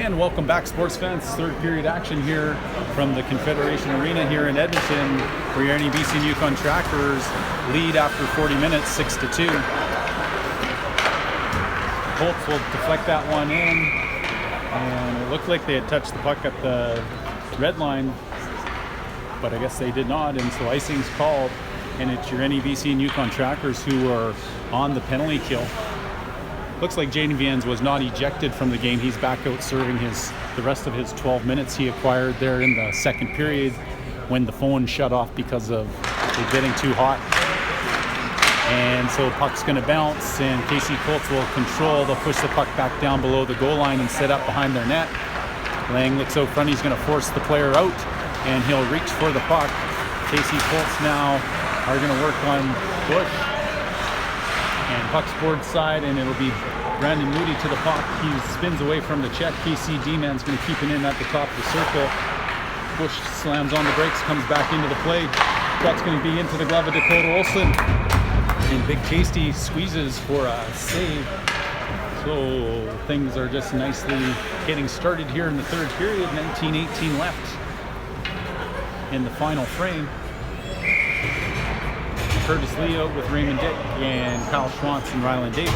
And welcome back, sports fans. Third period action here from the Confederation Arena here in Edmonton, where your NEBC and Yukon Trackers lead after 40 minutes, 6-2. Colts will deflect that one in, and it looked like they had touched the puck at the red line, but I guess they did not, and so icing's called, and it's your NEBC and Yukon Trackers who are on the penalty kill. Looks like Jaden Viens was not ejected from the game. He's back out serving the rest of his 12 minutes he acquired there in the second period when the phone shut off because of it getting too hot. And so puck's going to bounce, and KC Colts will control. They'll push the puck back down below the goal line and set up behind their net. Lang looks out front. He's going to force the player out, and he'll reach for the puck. KC Colts now are going to work on Bush. And puck's board side, and it'll be Brandon Moody to the puck. He spins away from the check. KC D-man's going to keep it in at the top of the circle. Bush slams on the brakes, comes back into the play. Puck's going to be into the glove of Dakota Olson. And Big Tasty squeezes for a save. So things are just nicely getting started here in the third period. 19-18 left in the final frame. Curtis Lee out with Raymond Dick and Kyle Schwantz and Ryland Davis.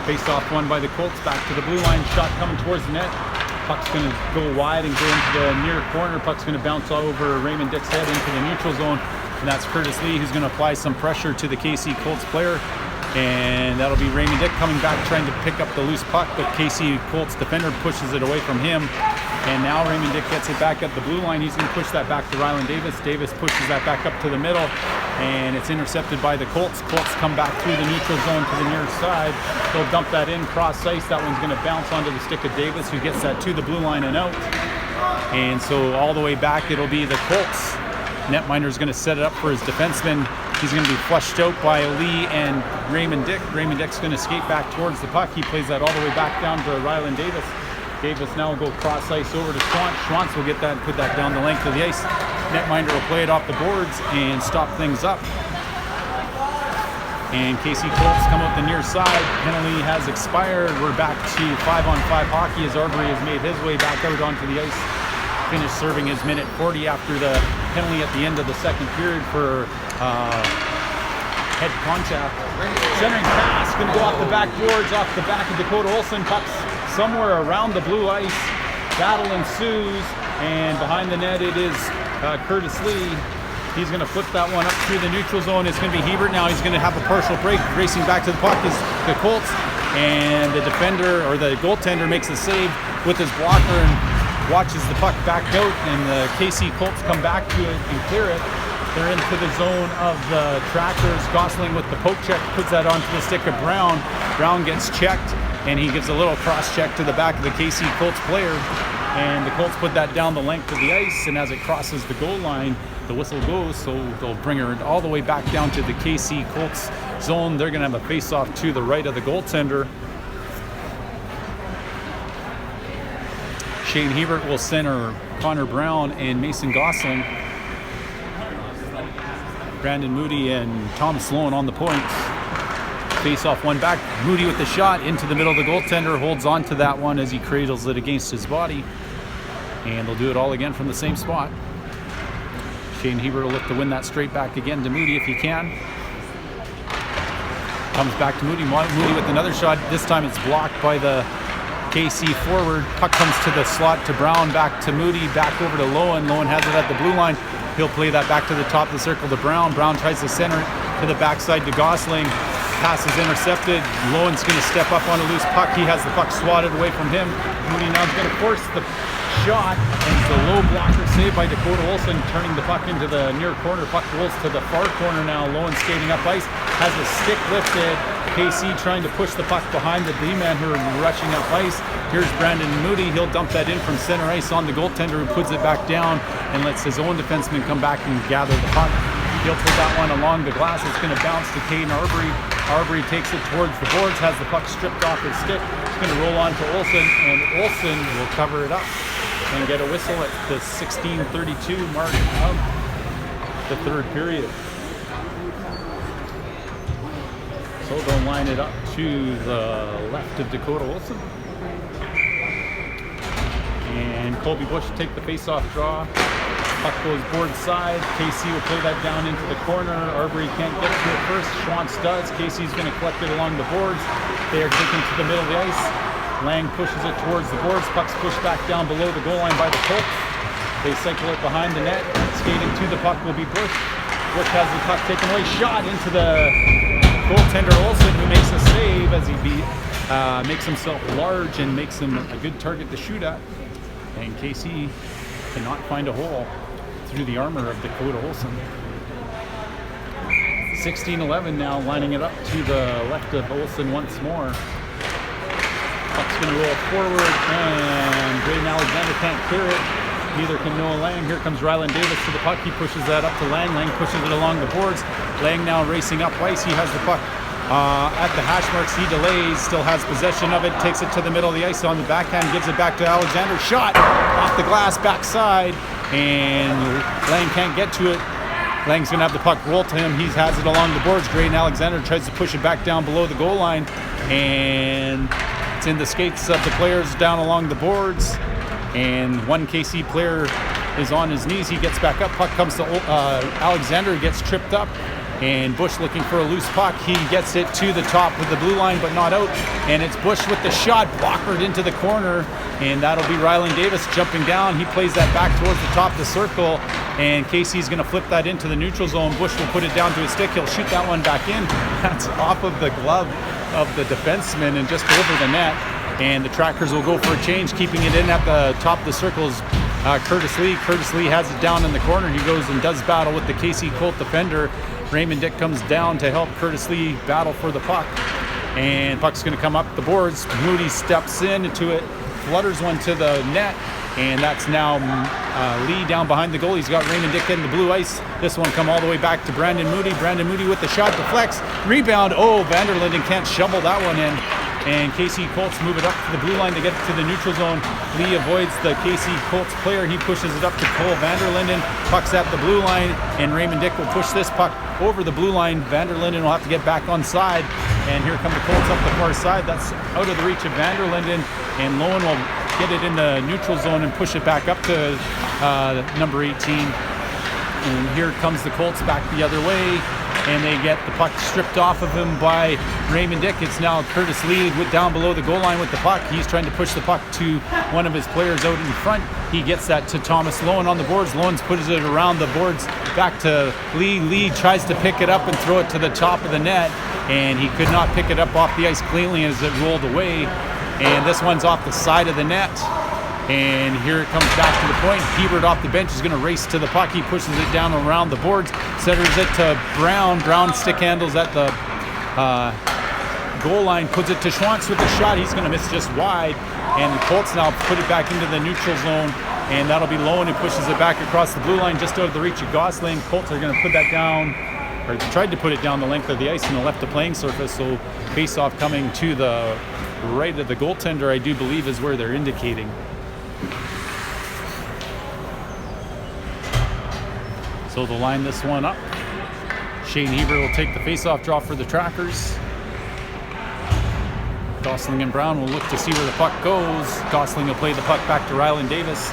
Faced off one by the Colts, back to the blue line, shot coming towards the net. Puck's going to go wide and go into the near corner. Puck's going to bounce all over Raymond Dick's head into the neutral zone. And that's Curtis Lee who's going to apply some pressure to the KC Colts player. And that'll be Raymond Dick coming back trying to pick up the loose puck, but KC Colts defender pushes it away from him. And now Raymond Dick gets it back at the blue line. He's going to push that back to Ryland Davis. Davis pushes that back up to the middle, and it's intercepted by the Colts. Colts come back through the neutral zone to the near side. They'll dump that in, cross ice. That one's going to bounce onto the stick of Davis, who gets that to the blue line and out. And so all the way back, it'll be the Colts. Netminder's going to set it up for his defenseman. He's going to be flushed out by Lee and Raymond Dick. Raymond Dick's going to skate back towards the puck. He plays that all the way back down to Ryland Davis. Davis now will go cross ice over to Schwantz. Schwantz will get that and put that down the length of the ice. Netminder will play it off the boards and stop things up. And KC Colts come out the near side. Penalty has expired. We're back to 5-on-5 hockey as Arbery has made his way back out onto the ice. Finished serving his minute 40 after the penalty at the end of the second period for head contact. Centering pass, going to go off the back boards, off the back of Dakota Olson. Puck's somewhere around the blue ice. Battle ensues, and behind the net it is Curtis Lee. He's going to flip that one up through the neutral zone. It's going to be Hebert now. He's going to have a partial break. Racing back to the puck is the Colts, and the defender, or the goaltender, makes a save with his blocker and watches the puck back out, and the KC Colts come back to it and clear it. They're into the zone of the Trackers. Gosling with the poke check puts that onto the stick of Brown. Brown gets checked, and he gives a little cross check to the back of the KC Colts player. And the Colts put that down the length of the ice, and as it crosses the goal line, the whistle goes, so they'll bring her all the way back down to the KC Colts zone. They're going to have a face-off to the right of the goaltender. Shane Hebert will center Connor Brown and Mason Gosling. Brandon Moody and Tom Sloan on the points. Face off one back. Moody with the shot into the middle of the goaltender. Holds on to that one as he cradles it against his body. And they'll do it all again from the same spot. Shane Hebert will look to win that straight back again to Moody if he can. Comes back to Moody. Moody with another shot. This time it's blocked by the KC forward. Puck comes to the slot to Brown, back to Moody, back over to Lowen. Lowen has it at the blue line. He'll play that back to the top of the circle to Brown. Brown tries to center it to the backside to Gosling. Pass is intercepted. Lowen's going to step up on a loose puck. He has the puck swatted away from him. Moody now is going to force the shot, and it's a low blocker save by Dakota Olson, turning the puck into the near corner. Puck rolls to the far corner now. Lowen skating up ice, has the stick lifted. KC trying to push the puck behind the D-man who are rushing up ice. Here's Brandon Moody. He'll dump that in from center ice on the goaltender, who puts it back down and lets his own defenseman come back and gather the puck. He'll put that one along the glass. It's going to bounce to Caden Arbery. Arbery takes it towards the boards, has the puck stripped off his stick. It's going to roll on to Olson, and Olson will cover it up and get a whistle at the 16:32 mark of the third period. So they'll line it up to the left of Dakota Olson. And Colby Bush take the face-off draw. Puck goes board side. KC will play that down into the corner. Arbery can't get to it first. Schwantz does. KC's going to collect it along the boards. They are taken to the middle of the ice. Lang pushes it towards the boards. Puck's pushed back down below the goal line by the Colts. They cycle it behind the net. Skating to the puck will be Bush. Bush has the puck taken away. Shot into the goaltender Olsen, who makes a save as he makes himself large and makes him a good target to shoot at. And KC cannot find a hole through the armor of Dakota Olson. 16-11 now, lining it up to the left of Olsen once more. Puck's going to roll forward, and Braden Alexander can't clear it. Neither can Noah Lang. Here comes Ryland Davis to the puck. He pushes that up to Lang. Lang pushes it along the boards. Lang now racing up ice. He has the puck at the hash marks. He delays, still has possession of it, takes it to the middle of the ice on the backhand, gives it back to Alexander. Shot off the glass, backside, and Lang can't get to it. Lang's going to have the puck roll to him. He has it along the boards. Graydon Alexander tries to push it back down below the goal line, and it's in the skates of the players down along the boards. And one KC player is on his knees. He gets back up. Puck comes to Alexander. He gets tripped up. And Bush looking for a loose puck. He gets it to the top of the blue line, but not out. And it's Bush with the shot, blockered into the corner. And that'll be Ryland Davis jumping down. He plays that back towards the top of the circle. And KC's going to flip that into the neutral zone. Bush will put it down to his stick. He'll shoot that one back in. That's off of the glove of the defenseman and just over the net. And the Trackers will go for a change, keeping it in at the top of the circle is Curtis Lee. Curtis Lee has it down in the corner. He goes and does battle with the KC Colt defender. Raymond Dick comes down to help Curtis Lee battle for the puck. And puck's going to come up the boards. Moody steps into it, flutters one to the net. And that's now Lee down behind the goal. He's got Raymond Dick in the blue ice. This one come all the way back to Brandon Moody. Brandon Moody with the shot, deflects, rebound. Oh, Vanderlinden can't shovel that one in. And KC Colts move it up to the blue line to get to the neutral zone. Lee avoids the KC Colts player. He pushes it up to Cole Vanderlinden. Puck's at the blue line, and Raymond Dick will push this puck over the blue line. Vanderlinden will have to get back on side. And here come the Colts up the far side. That's out of the reach of Vanderlinden. And Lowen will get it in the neutral zone and push it back up to number 18. And here comes the Colts back the other way. And they get the puck stripped off of him by Raymond Dick. It's now Curtis Lee down below the goal line with the puck. He's trying to push the puck to one of his players out in front. He gets that to Thomas Lowen on the boards. Lowen puts it around the boards back to Lee. Lee tries to pick it up and throw it to the top of the net, and he could not pick it up off the ice cleanly as it rolled away. And this one's off the side of the net. And here it comes back to the point. Hebert off the bench is going to race to the puck. He pushes it down around the boards, centers it to Brown. Brown stick handles at the goal line, puts it to Schwantz with the shot. He's going to miss just wide. And the Colts now put it back into the neutral zone. And that'll be Lowen who pushes it back across the blue line just out of the reach of Gosling. Colts are going to put that down, or tried to put it down the length of the ice and left the playing surface. So face-off coming to the right of the goaltender, I do believe, is where they're indicating. So they'll line this one up. Shane Hebert will take the face-off draw for the Trackers. Gosling and Brown will look to see where the puck goes. Gosling will play the puck back to Ryland Davis.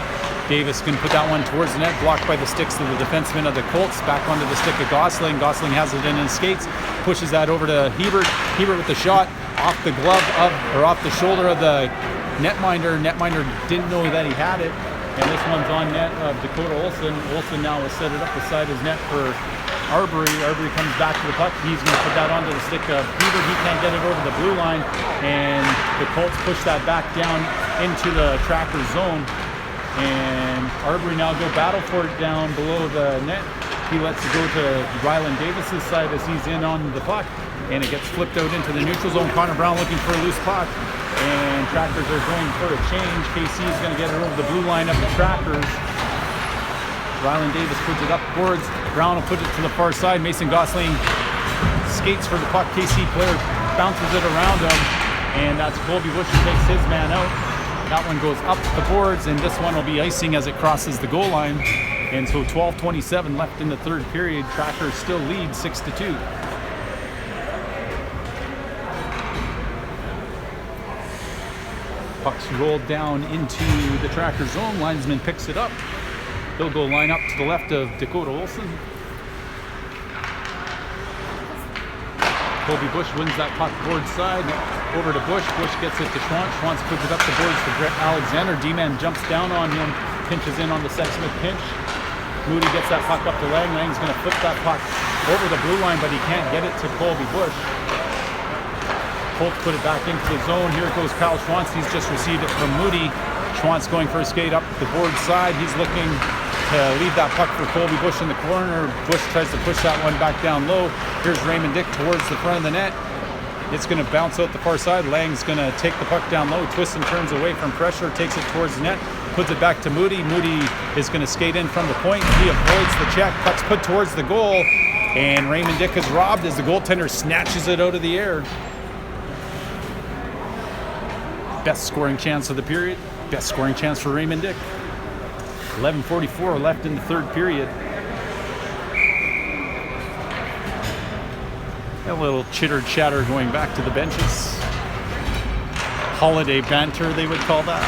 Davis can put that one towards the net, blocked by the sticks of the defenseman of the Colts. Back onto the stick of Gosling. Gosling has it in his skates, pushes that over to Hebert. Hebert with the shot off the glove of, or off the shoulder of the netminder. Netminder didn't know that he had it. And this one's on net of Dakota Olson. Olson now will set it up beside his net for Arbery. Arbery comes back to the puck. He's going to put that onto the stick of Hebert. He can't get it over the blue line. And the Colts push that back down into the Tracker zone. And Arbery now go battle for it down below the net. He lets it go to Ryland Davis's side as he's in on the puck. And it gets flipped out into the neutral zone. Connor Brown looking for a loose puck. And Trackers are going for a change. KC is going to get it over the blue line of the Trackers. Ryland Davis puts it up boards. Brown will put it to the far side. Mason Gosling skates for the puck. KC player bounces it around him. And that's Colby Bush who takes his man out. That one goes up the boards, and this one will be icing as it crosses the goal line. And so 12:27 left in the third period. Trackers still lead 6-2. Puck's rolled down into the Tracker zone. Linesman picks it up. He'll go line up to the left of Dakota Olson. Colby Bush wins that puck board side. Over to Bush. Bush gets it to Schwantz. Schwantz puts it up the boards to Alexander. D-man jumps down on him. Pinches in on the Sexsmith pinch. Moody gets that puck up to Lang. Lang's going to flip that puck over the blue line, but he can't get it to Colby Bush. Colts put it back into the zone. Here goes Kyle Schwantz. He's just received it from Moody. Schwantz going for a skate up the board side. He's looking to leave that puck for Colby Bush in the corner. Bush tries to push that one back down low. Here's Raymond Dick towards the front of the net. It's going to bounce out the far side. Lang's going to take the puck down low, twists and turns away from pressure, takes it towards the net, puts it back to Moody. Moody is going to skate in from the point. He avoids the check. Puck's put towards the goal, and Raymond Dick is robbed as the goaltender snatches it out of the air. Best scoring chance of the period. Best scoring chance for Raymond Dick. 11:44 left in the third period. A little chitter chatter going back to the benches. Holiday banter, they would call that.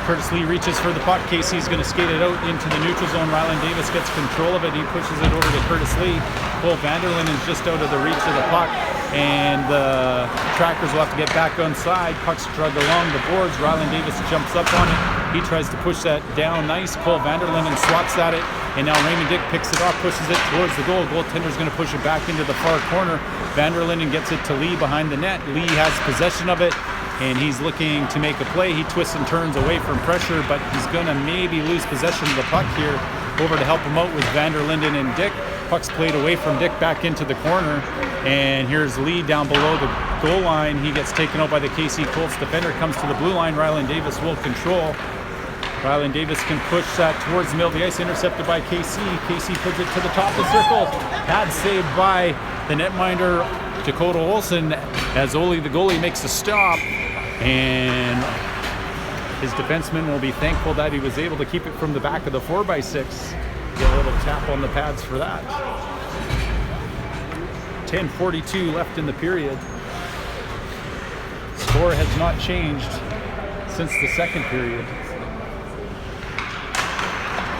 Curtis Lee reaches for the puck. Casey's going to skate it out into the neutral zone. Ryland Davis gets control of it. He pushes it over to Curtis Lee. Cole Vanderlyn is just out of the reach of the puck, and the Trackers will have to get back on side. Puck's dragged along the boards. Ryland Davis jumps up on it. He tries to push that down nice. Cole Vanderlyn swats at it, and now Raymond Dick picks it off, pushes it towards the goal. Goaltender's going to push it back into the far corner. Vanderlyn gets it to Lee behind the net. Lee has possession of it, and he's looking to make a play. He twists and turns away from pressure, but he's going to maybe lose possession of the puck here. Over to help him out with Vanderlinden and Dick. Puck's played away from Dick back into the corner, and here's Lee down below the goal line. He gets taken out by the KC Colts defender, comes to the blue line. Ryland Davis will control. Ryland Davis can push that towards the middle of the ice, intercepted by KC. KC puts it to the top of the circle. Pad saved by the netminder Dakota Olson as Ole the goalie makes a stop, and his defenseman will be thankful that he was able to keep it from the back of the 4x6. Get a little tap on the pads for that. 10:42 left in the period. Score has not changed since the second period.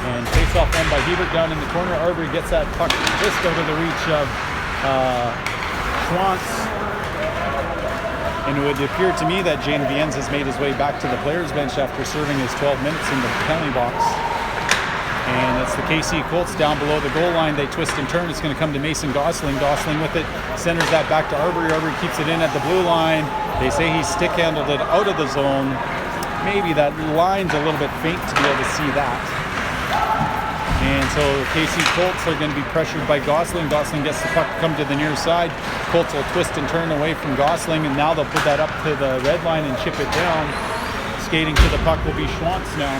And face-off won by Hebert down in the corner. Arbery gets that puck just out of the reach of Schwantz. And it would appear to me that Jane Viennes has made his way back to the players' bench after serving his 12 minutes in the penalty box. And it's the KC Colts down below the goal line. They twist and turn. It's going to come to Mason Gosling. Gosling with it, centers that back to Arbery. Arbery keeps it in at the blue line. They say he stick-handled it out of the zone. Maybe that line's a little bit faint to be able to see that. And so KC Colts are going to be pressured by Gosling. Gosling gets the puck to come to the near side. Colts will twist and turn away from Gosling, and now they'll put that up to the red line and chip it down. Skating to the puck will be Schwantz now.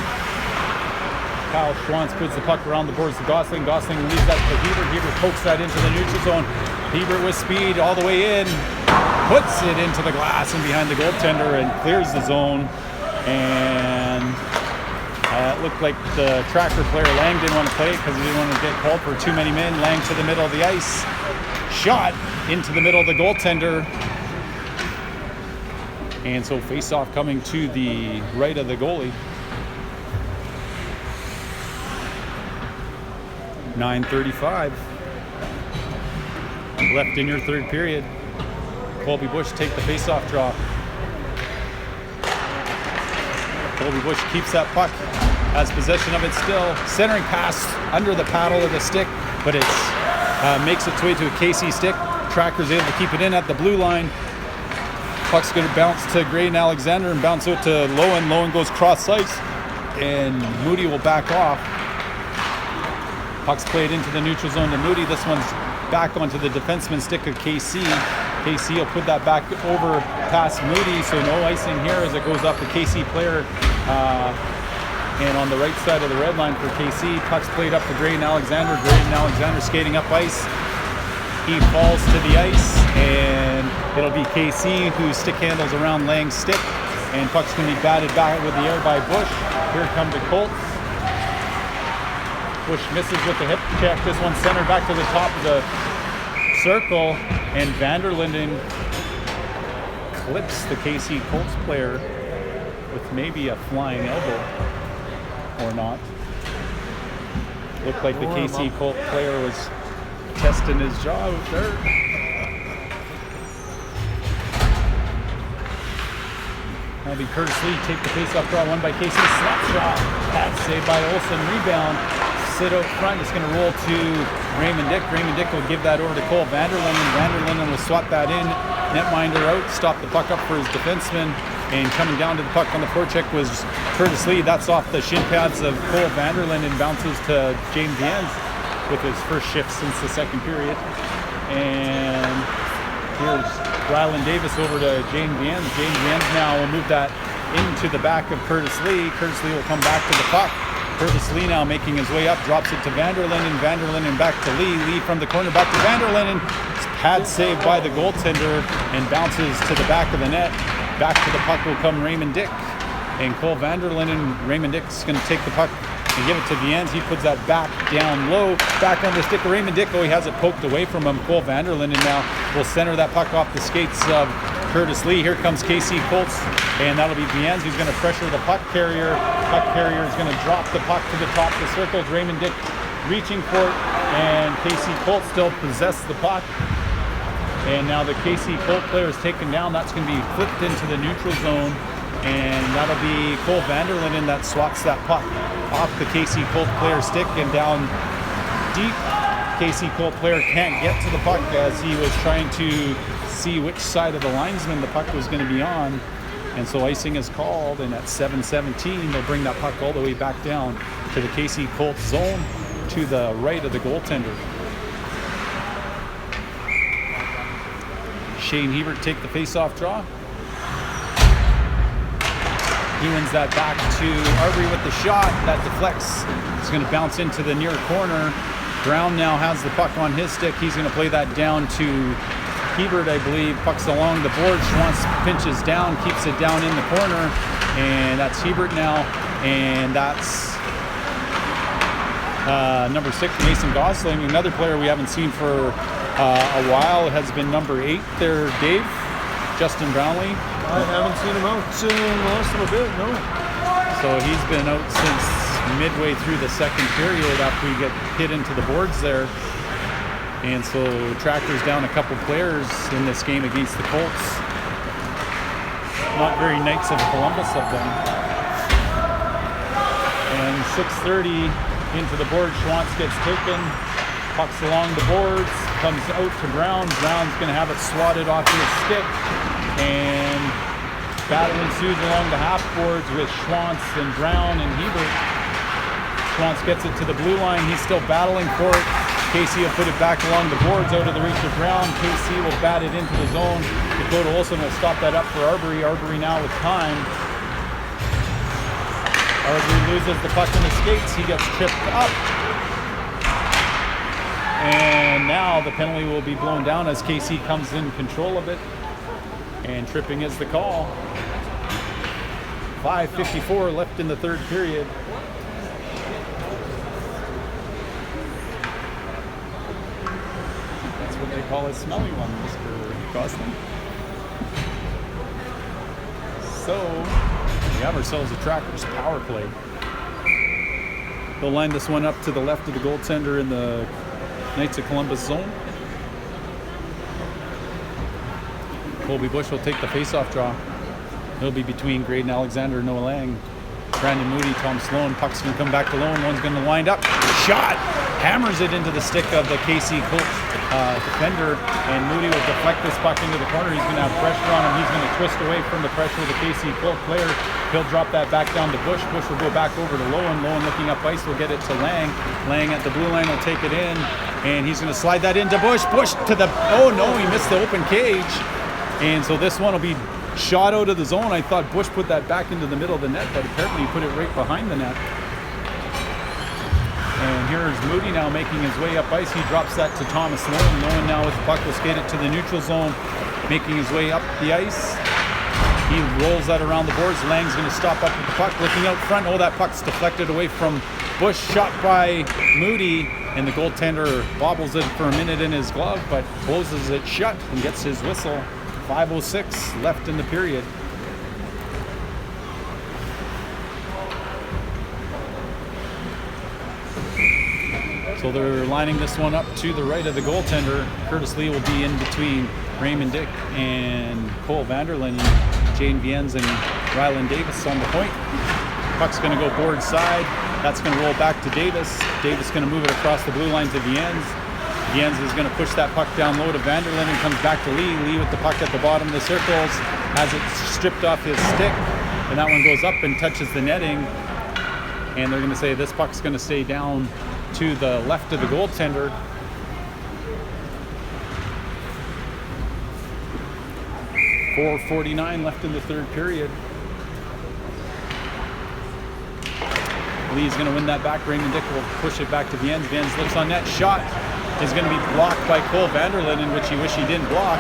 Kyle Schwantz puts the puck around the boards to Gosling. Gosling leaves that to Hebert. Hebert pokes that into the neutral zone. Hebert with speed all the way in. Puts it into the glass and behind the goaltender and clears the zone. And it looked like the Tracker player Lang didn't want to play because he didn't want to get called for too many men. Lang to the middle of the ice. Shot into the middle of the goaltender. And so face-off coming to the right of the goalie. 9:35 left in your third period. Colby Bush take the face-off draw. Colby Bush keeps that puck, has possession of it still. Centering pass under the paddle of the stick, but it makes its way to a KC stick. Tracker's able to keep it in at the blue line. Puck's going to bounce to Gray and Alexander and bounce out to Lowen. Lowen goes cross ice, and Moody will back off. Puck's played into the neutral zone to Moody. This one's back onto the defenseman stick of KC. KC will put that back over past Moody, so no icing here as it goes up the KC player. And on the right side of the red line for KC, puck's played up to Gray and Alexander. Gray and Alexander skating up ice. He falls to the ice, and it'll be KC who stick handles around Lang's stick. And puck's going to be batted back with the air by Bush. Here come the Colts. Bush misses with the hip check. This one's centered back to the top of the circle, and Vanderlinden flips the KC Colts player with maybe a flying elbow or not. Looked like the KC Colt player was testing his jaw out there. That'll be Curtis Lee. Take the face-off draw. Won by KC. Slap shot. Pad saved by Olsen. Rebound. Sit out front. It's going to roll to Raymond Dick. Raymond Dick will give that over to Cole Vanderlinden. Vanderlinden will swat that in. Netminder out. Stop the puck up for his defenseman. And coming down to the puck on the forecheck was Curtis Lee. That's off the shin pads of Cole Vanderlinden and bounces to James Jans with his first shift since the second period. And here's Rylan Davis over to James Jans. James Jans now will move that into the back of Curtis Lee. Curtis Lee will come back to the puck. Curtis Lee now making his way up, drops it to Vanderlinden. Vanderlinden back to Lee. Lee from the corner back to Vanderlinden. Pad saved by the goaltender and bounces to the back of the net. Back to the puck will come Raymond Dick. And Cole Vanderlinden, Raymond Dick's going to take the puck and give it to Viens. He puts that back down low, back on the stick of Raymond Dick. Oh, he has it poked away from him. Cole Vanderlinden now will center that puck off the skates of Curtis Lee. Here comes KC Colts, and that'll be Viens who's going to pressure the puck carrier. Puck carrier is going to drop the puck to the top of the circles. Raymond Dick reaching for it, and KC Colts still possess the puck. And now the KC Colt player is taken down. That's going to be flipped into the neutral zone. And that'll be Cole Vanderlinden that swats that puck off the KC Colt player's stick and down deep. KC Colt player can't get to the puck as he was trying to see which side of the linesman the puck was going to be on. And so icing is called, and at 7:17, they'll bring that puck all the way back down to the KC Colt zone to the right of the goaltender. Shane Hebert take the face-off draw. He wins that back to Arbery with the shot. That deflects. It's going to bounce into the near corner. Brown now has the puck on his stick. He's going to play that down to Hebert, I believe. Puck's along the board. Schwantz pinches down, keeps it down in the corner. And that's Hebert now. And that's number 6, Mason Gosling. Another player we haven't seen for a while has been number 8 there, Dave. Justin Brownlee. I haven't seen him out in the last little bit, no. So he's been out since midway through the second period after we get hit into the boards there. And so Tractor's down a couple players in this game against the Colts. Not very Knights of Columbus of them. And 6:30 into the board, Schwantz gets taken. Pucks along the boards, comes out to Brown. Brown's going to have it swatted off his stick. And battle ensues along the half boards with Schwantz and Brown and Hebert. Schwantz gets it to the blue line. He's still battling for it. KC will put it back along the boards out of the reach of Brown. KC will bat it into the zone. Dakota Olsen will stop that up for Arbery. Arbery now with time. Arbery loses the puck in the skates. He gets tripped up. And now the penalty will be blown down as KC comes in control of it. And tripping is the call. 5:54 left in the third period. That's what they call a smelly one, Mr. Gosling. So we have ourselves a Tractor's power play. They'll line this one up to the left of the goaltender in the Knights of Columbus zone. Colby Bush will take the face-off draw. It'll be between Graydon Alexander and Noah Lang. Brandon Moody, Tom Sloan. Puck's going to come back to Lone. One's going to wind up. Shot! Hammers it into the stick of the KC Colts defender. And Moody will deflect this puck into the corner. He's going to have pressure on him. He's going to twist away from the pressure of the KC Colts player. He'll drop that back down to Bush. Bush will go back over to Lowen. Lowen looking up ice will get it to Lang. Lang at the blue line will take it in. And he's going to slide that into Bush. Bush to the... Oh, no, he missed the open cage. And so this one will be shot out of the zone. I thought Bush put that back into the middle of the net, but apparently he put it right behind the net. And here's Moody now making his way up ice. He drops that to Thomas Lowen. Lowen now with the puck will skate it to the neutral zone, making his way up the ice. He rolls that around the boards. Lang's going to stop up with the puck, looking out front. Oh, that puck's deflected away from Bush, shot by Moody, and the goaltender bobbles it for a minute in his glove, but closes it shut and gets his whistle. 5:06 left in the period. So they're lining this one up to the right of the goaltender. Curtis Lee will be in between Raymond Dick and Cole Vanderlyn, and Jane Viennes and Rylan Davis on the point. Puck's going to go board side. That's going to roll back to Davis. Davis going to move it across the blue line to Viennes. Viennes is going to push that puck down low to Vanderlyn and comes back to Lee. Lee with the puck at the bottom of the circles, has it stripped off his stick, and that one goes up and touches the netting. And they're going to say this puck's going to stay down to the left of the goaltender. .449 left in the third period. Lee's going to win that back. Raymond Dick will push it back to Viennes. Viennes looks on net. Shot is going to be blocked by Cole Vanderlyn, in which he wish he didn't block.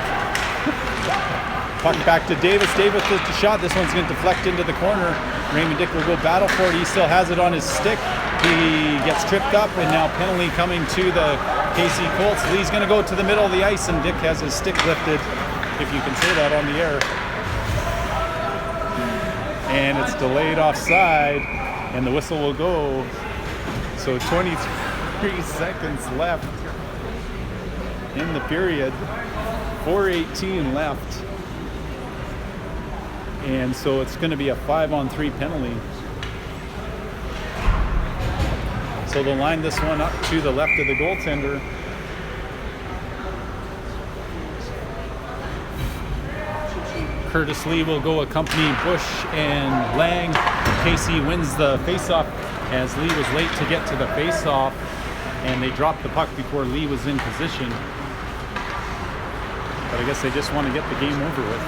Puck back to Davis. Davis with the shot. This one's going to deflect into the corner. Raymond Dick will go battle for it. He still has it on his stick. He gets tripped up, and now penalty coming to the KC Colts. Lee's going to go to the middle of the ice, and Dick has his stick lifted, if you can say that on the air. And it's delayed offside, and the whistle will go. So 23 seconds left in the period. 4:18 left. And so it's going to be a 5-on-3 penalty. So they'll line this one up to the left of the goaltender. Curtis Lee will go accompany Bush and Lang. Casey wins the faceoff as Lee was late to get to the faceoff, and they dropped the puck before Lee was in position. But I guess they just want to get the game over with.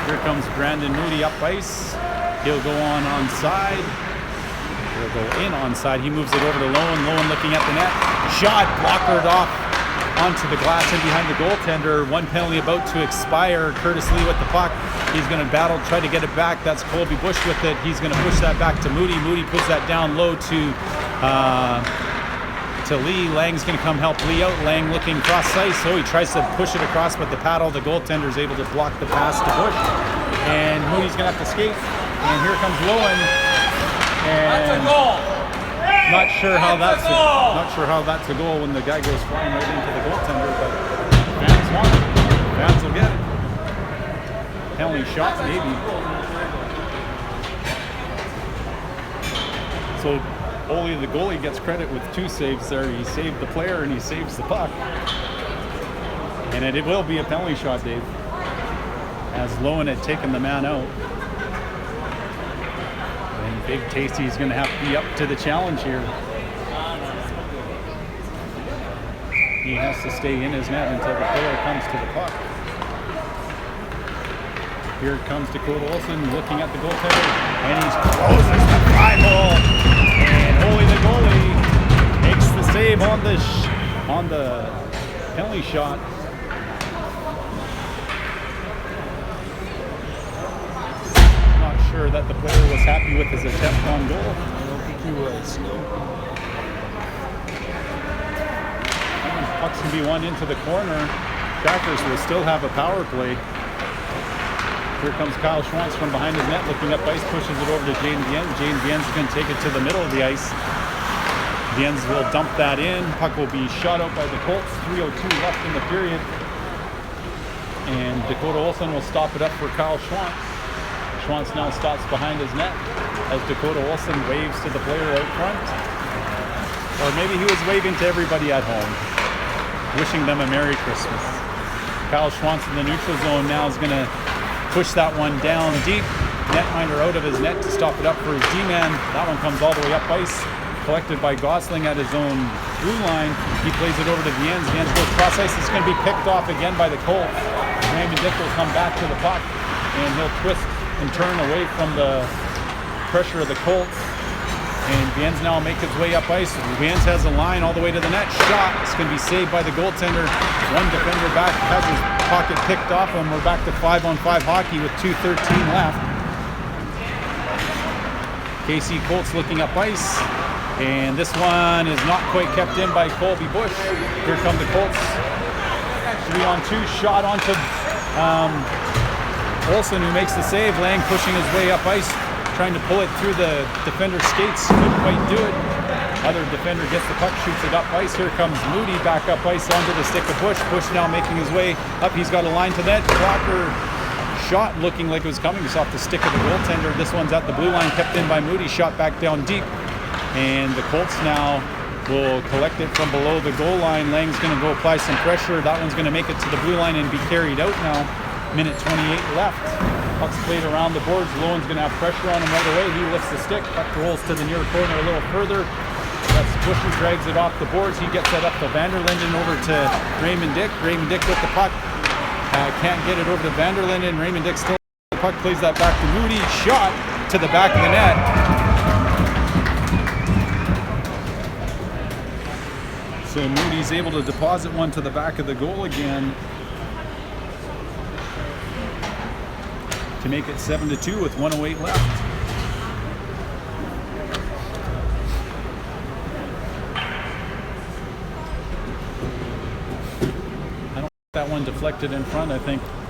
Here comes Brandon Moody up ice. He'll go on onside. He'll go in onside. He moves it over to Lowen. Lowen looking at the net. Shot blockered off onto the glass and behind the goaltender. One penalty about to expire. Curtis Lee with the puck. He's going to battle, try to get it back. That's Colby Bush with it. He's going to push that back to Moody. Moody puts that down low to Lee. Lang's going to come help Lee out. Lang looking cross ice. So he tries to push it across, but the paddle, the goaltender is able to block the pass to Bush. And Moody's going to have to skate. And here comes Lowen. And that's a goal. Not sure how that's a goal when the guy goes flying right into the goaltender, but fans want it. Fans will get it. Penalty shot, maybe. So only the goalie gets credit with 2 saves there. He saved the player and he saves the puck. And it will be a penalty shot, Dave, as Lowen had taken the man out. And Big Tasty is going to have to be up to the challenge here. He has to stay in his net until the player comes to the puck. Here comes Dakota Olsen looking at the goaltender, and he closes the fly hole. And Holy the goalie makes the save on the penalty shot. Not sure that the player was happy with his attempt on goal. I don't think he was, no. Pucks can be won into the corner. Crackers will still have a power play. Here comes Kyle Schwantz from behind his net, looking up ice, pushes it over to Jane Viennes. Jane Viennes is going to take it to the middle of the ice. Viennes will dump that in. Puck will be shot out by the Colts. 3:02 left in the period. And Dakota Olsen will stop it up for Kyle Schwantz. Schwantz now stops behind his net as Dakota Olsen waves to the player out front. Or maybe he was waving to everybody at home, wishing them a Merry Christmas. Kyle Schwantz in the neutral zone now is going to push that one down deep. Netminder out of his net to stop it up for his D-man. That one comes all the way up ice. Collected by Gosling at his own blue line. He plays it over to Viennes. Viennes goes cross ice. It's going to be picked off again by the Colts. Raymond Dick will come back to the puck, and he'll twist and turn away from the pressure of the Colts. And Viennes now make his way up ice. Viennes has a line all the way to the net. Shot. It's going to be saved by the goaltender. One defender back has his pocket picked off him. We're back to 5-on-5 hockey with 2:13 left. KC Colts looking up ice. And this one is not quite kept in by Colby Bush. Here come the Colts. 3-on-2 shot onto Olsen, who makes the save. Lang pushing his way up ice, trying to pull it through the defender's skates. Couldn't quite do it. Other defender gets the puck, shoots it up ice. Here comes Moody back up ice onto the stick of Bush. Bush now making his way up. He's got a line to net. Blocker shot looking like it was coming just off the stick of the goaltender. This one's at the blue line, kept in by Moody. Shot back down deep. And the Colts now will collect it from below the goal line. Lang's going to go apply some pressure. That one's going to make it to the blue line and be carried out now. Minute 28 left. Puck's played around the boards. Lowen's going to have pressure on him right away. He lifts the stick. Puck rolls to the near corner a little further. That's Bush who drags it off the boards. He gets that up to Vanderlinden over to Raymond Dick. Raymond Dick with the puck. Can't get it over to Vanderlinden. Raymond Dick still the puck, plays that back to Moody. Shot to the back of the net. So Moody's able to deposit one to the back of the goal again to make it 7-2 with 1:08 left. I don't think that one deflected in front. I think